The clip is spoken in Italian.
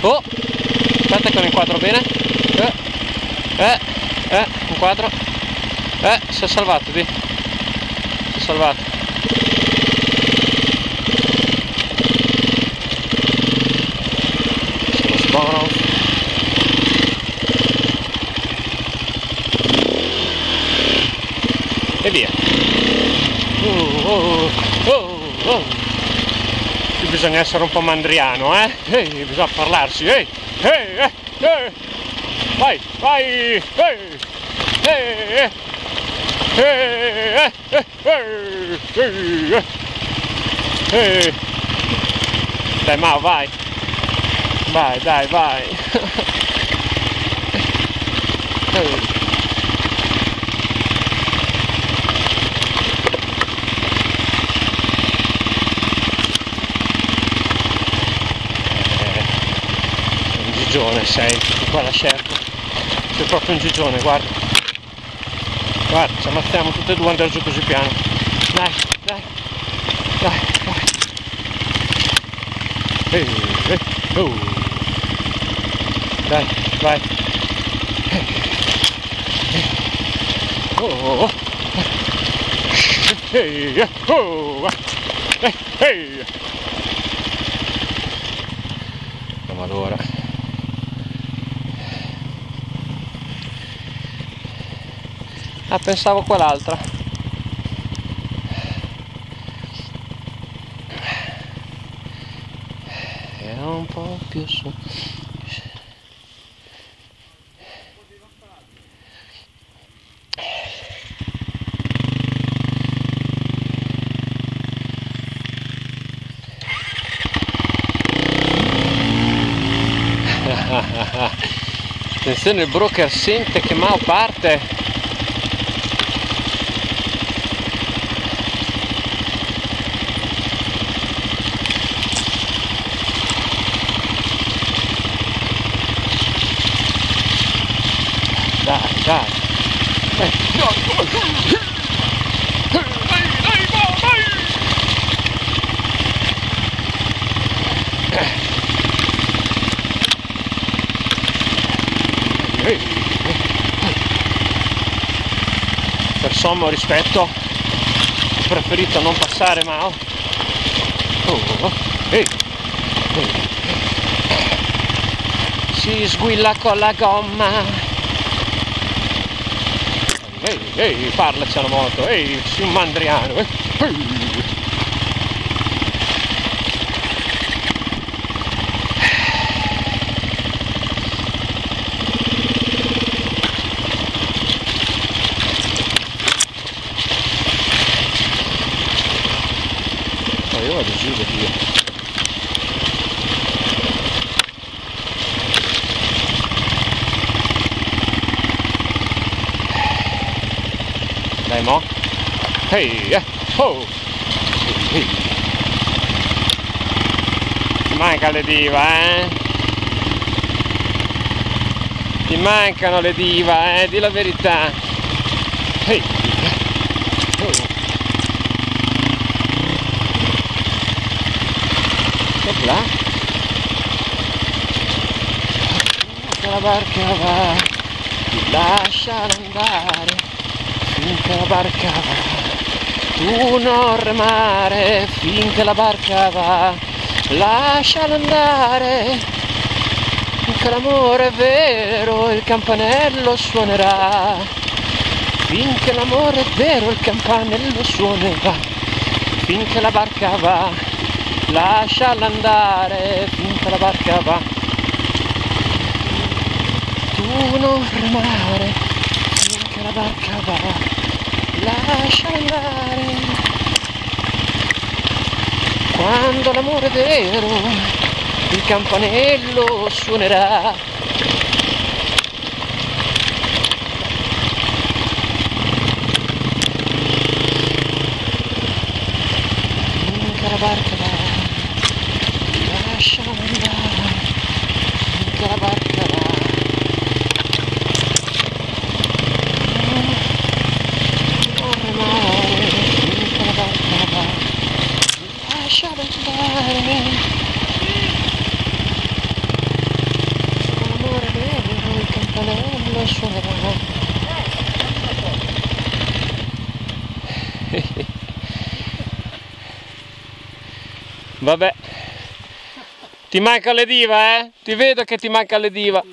Oh, aspetta che lo inquadro bene. Inquadro. Si è salvato, di. Si è salvato. Buono. E via. Qui bisogna essere un po' mandriano, bisogna parlarsi, vai, vai, dai Mao, vai. Vai, dai, vai. Un gigione sei, qua la scerpa. Sei proprio un gigione, guarda. Guarda, ci ammazziamo tutte e due andare giù così piano. Dai, dai, dai, vai. Dai, vai. Ma allora. Ah, pensavo quell'altra. Era un po' più su. Attenzione, il broker sente che Mao parte. Dai, dai. Per sommo rispetto ho preferito non passare Mao. Si sguilla con la gomma. Parlaci alla moto, sei un mandriano. Io vado giù da Dio. Dai mo. Ti manca le diva, Ti mancano le diva, di la verità. Là. Finché la barca va, lasciala andare, finché la barca va, tu non remare, finché la barca va, lasciala andare, finché l'amore è vero il campanello suonerà, finché l'amore è vero il campanello suonerà, finché la barca va. Lasciala andare finché la barca va, tu non remare finché la barca va, lasciala andare, quando l'amore è vero il campanello suonerà, finché la barca va. Lasciala andare finché la barca va, non remare finché la barca va, lasciala andare, Vabbè. Ti manca le diva, eh? Ti vedo che ti manca le diva.